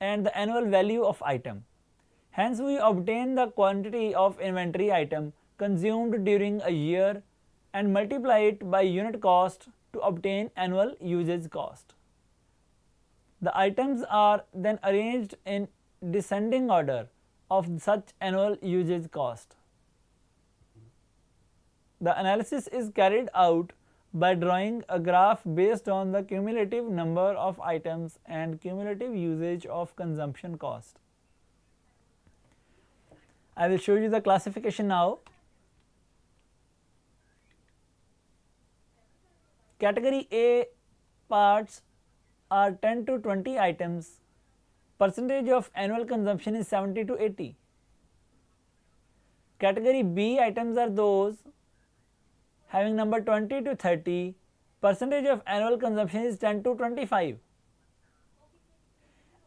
and the annual value of item. Hence, we obtain the quantity of inventory item consumed during a year and multiply it by unit cost to obtain annual usage cost. The items are then arranged in descending order of such annual usage cost. The analysis is carried out by drawing a graph based on the cumulative number of items and cumulative usage of consumption cost. I will show you the classification now. Category A parts are 10 to 20 items. Percentage of annual consumption is 70 to 80. Category B items are those having number 20 to 30. Percentage of annual consumption is 10 to 25.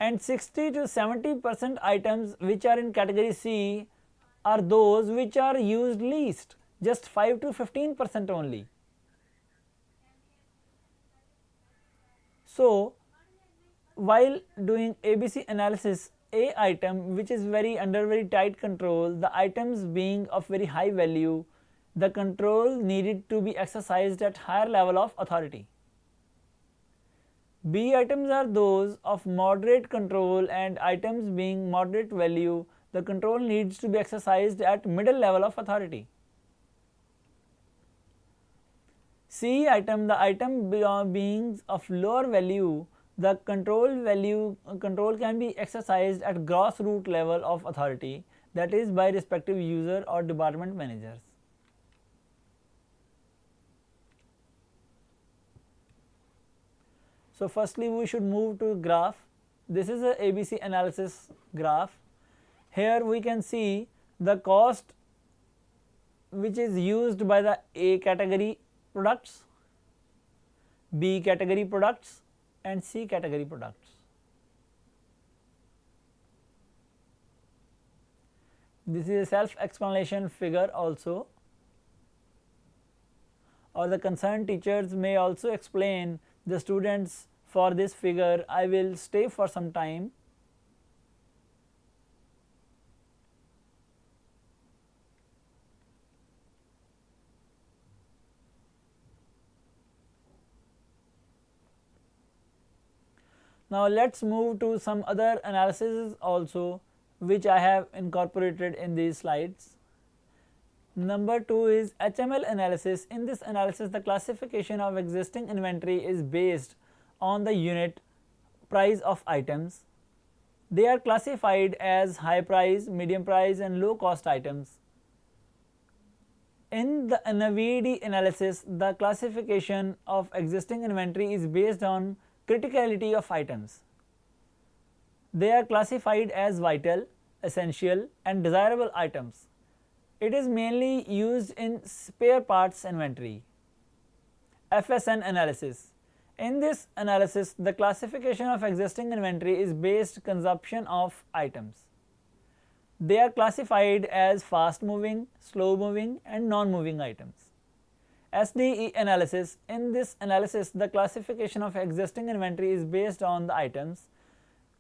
And 60 to 70% items which are in category C are those which are used least, just 5 to 15% only. So, while doing ABC analysis, A item which is under very tight control, the items being of very high value, the control needed to be exercised at higher level of authority. B items are those of moderate control, and items being moderate value, the control needs to be exercised at middle level of authority. C item, the item being of lower value, the control can be exercised at grassroots level of authority, that is by respective user or department managers. So, firstly we should move to graph. This is a ABC analysis graph. Here we can see the cost which is used by the A category products, B category products and C category products. This is a self-explanation figure also, or the concerned teachers may also explain the students for this figure. I will stay for some time. Now, let us move to some other analyses also which I have incorporated in these slides. Number 2 is HML analysis. In this analysis, the classification of existing inventory is based on the unit price of items. They are classified as high price, medium price and low cost items. In the NVD analysis, the classification of existing inventory is based on criticality of items. They are classified as vital, essential and desirable items. It is mainly used in spare parts inventory. FSN analysis. In this analysis, the classification of existing inventory is based consumption of items. They are classified as fast moving, slow moving and non moving items. SDE analysis. In this analysis, the classification of existing inventory is based on the items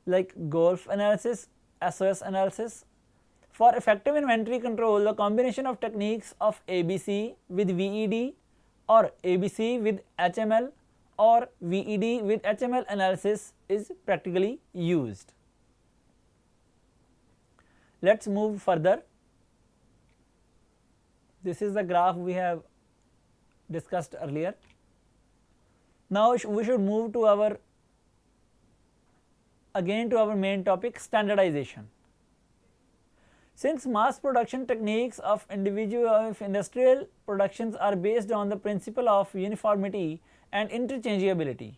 like golf analysis, SOS analysis. For effective inventory control, the combination of techniques of ABC with VED or ABC with HML or VED with HML analysis is practically used. Let us move further. This is the graph we have discussed earlier. Now, we should move to our main topic, standardization. Since mass production techniques of industrial productions are based on the principle of uniformity and interchangeability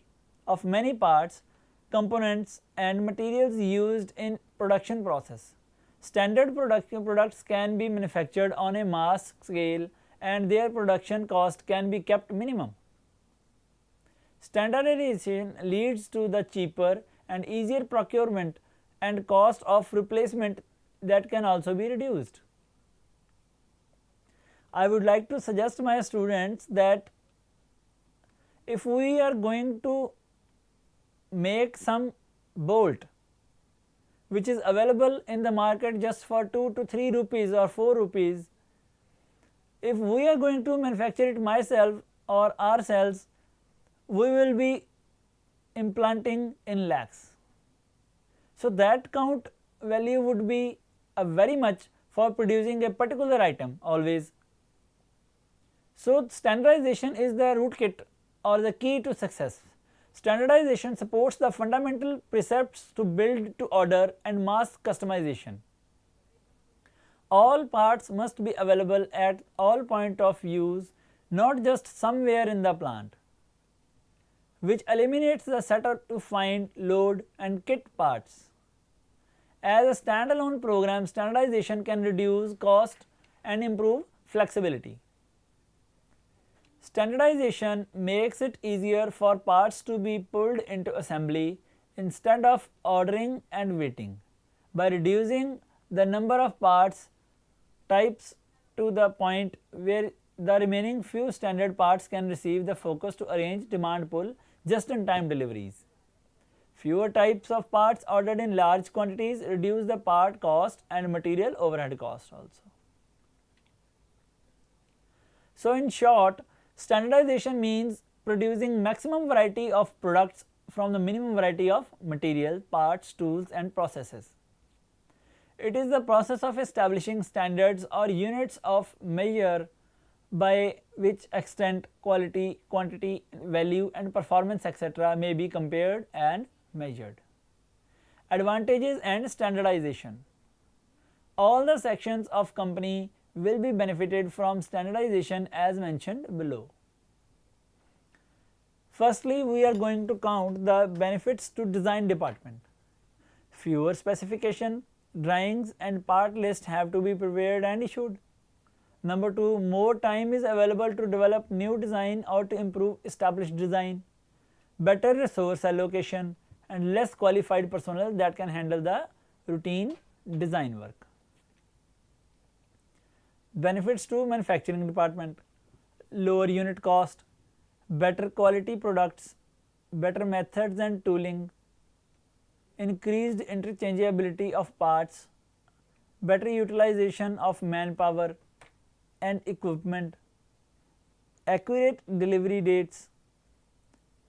of many parts, components and materials used in production process, standard products can be manufactured on a mass scale and their production cost can be kept minimum. Standardization leads to the cheaper and easier procurement and cost of replacement that can also be reduced. I would like to suggest my students that if we are going to make some bolt which is available in the market just for 2 to 3 rupees or 4 rupees, if we are going to manufacture it myself or ourselves, we will be implanting in lakhs. So that count value would be very much for producing a particular item always. So standardization is the rootkit or the key to success. Standardization supports the fundamental precepts to build to order and mass customization. All parts must be available at all point of use, not just somewhere in the plant, which eliminates the setup to find, load and kit parts. As a standalone program, standardization can reduce cost and improve flexibility. Standardization makes it easier for parts to be pulled into assembly instead of ordering and waiting. By reducing the number of parts types to the point where the remaining few standard parts can receive the focus to arrange demand pull just-in-time deliveries. Fewer types of parts ordered in large quantities reduce the part cost and material overhead cost also. So in short, standardization means producing maximum variety of products from the minimum variety of material, parts, tools and processes. It is the process of establishing standards or units of measure by which extent, quality, quantity, value and performance etc. may be compared and measured. Advantages and standardization. All the sections of company will be benefited from standardization as mentioned below. Firstly, we are going to count the benefits to design department. Fewer specification, drawings and part list have to be prepared and issued. Number 2, more time is available to develop new design or to improve established design. Better resource allocation and less qualified personnel that can handle the routine design work. Benefits to manufacturing department: lower unit cost, better quality products, better methods and tooling, increased interchangeability of parts, better utilization of manpower and equipment, accurate delivery dates,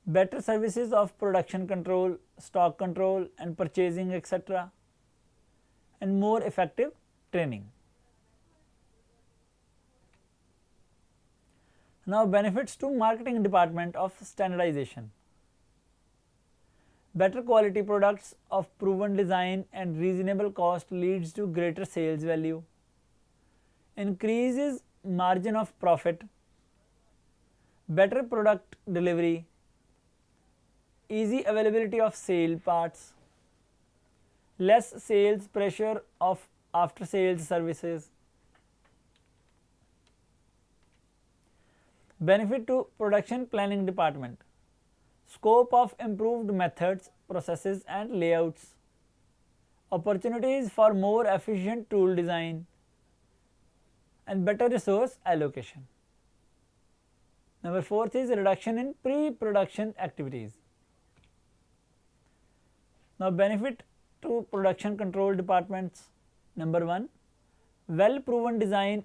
better services of production control, stock control and purchasing etc., and more effective training. Now benefits to marketing department of standardization: better quality products of proven design and reasonable cost leads to greater sales value, increases margin of profit, better product delivery, easy availability of sale parts, less sales pressure of after sales services. Benefit to production planning department: scope of improved methods, processes and layouts, opportunities for more efficient tool design and better resource allocation. Number 4th is reduction in pre-production activities. Now benefit to production control departments: number 1, well proven design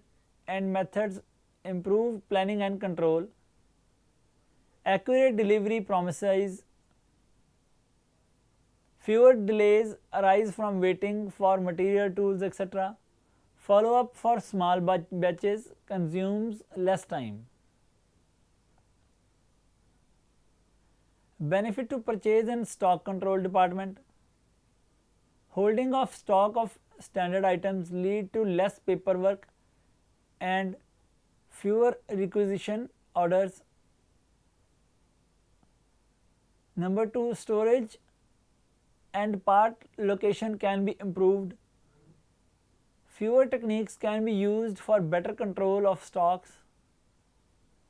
and methods improve planning and control, accurate delivery promises, fewer delays arise from waiting for material, tools etc. Follow up for small batches consumes less time. Benefit to purchase and stock control department: holding of stock of standard items lead to less paperwork and fewer requisition orders. Number 2, storage and part location can be improved. Fewer techniques can be used for better control of stocks.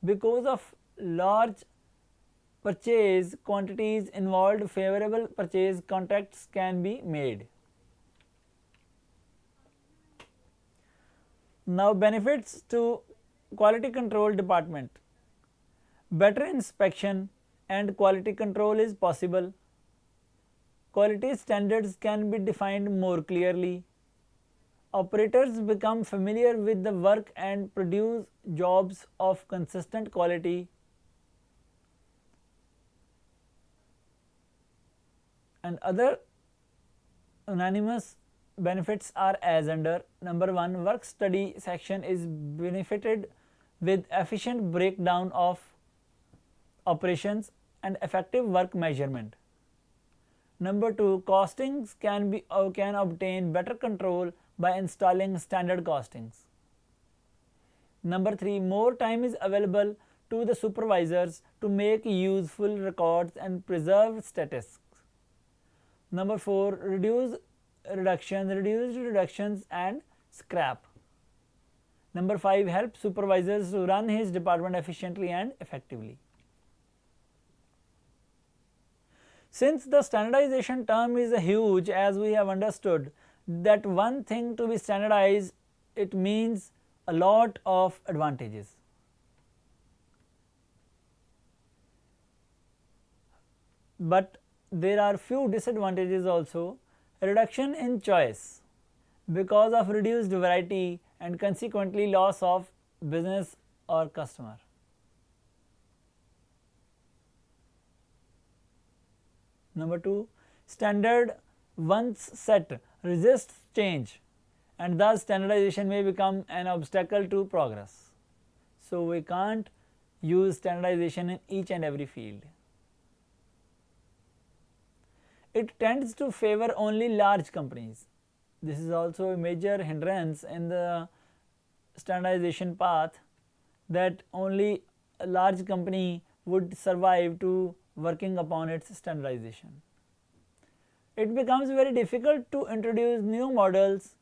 Because of large purchase quantities involved, favorable purchase contracts can be made. Now benefits to quality control department: better inspection and quality control is possible. Quality standards can be defined more clearly. Operators become familiar with the work and produce jobs of consistent quality. And other unanimous benefits are as under. Number 1, work study section is benefited with efficient breakdown of operations and effective work measurement. Number 2, costings can obtain better control by installing standard costings. Number 3, more time is available to the supervisors to make useful records and preserve statistics. Number 4, reduced reductions and scrap. Number 5, help supervisors to run his department efficiently and effectively. Since the standardization term is huge, as we have understood that one thing to be standardized, it means a lot of advantages. But there are few disadvantages also. Reduction in choice because of reduced variety and consequently loss of business or customer. Number 2, standard once set resists change and thus standardization may become an obstacle to progress. So, we can't use standardization in each and every field. It tends to favor only large companies. This is also a major hindrance in the standardization path, that only a large company would survive to working upon its standardization. It becomes very difficult to introduce new models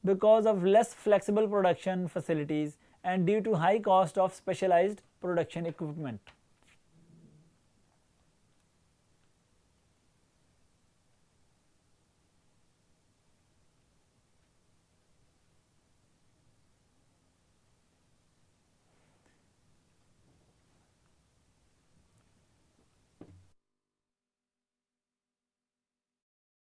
because of less flexible production facilities and due to high cost of specialized production equipment.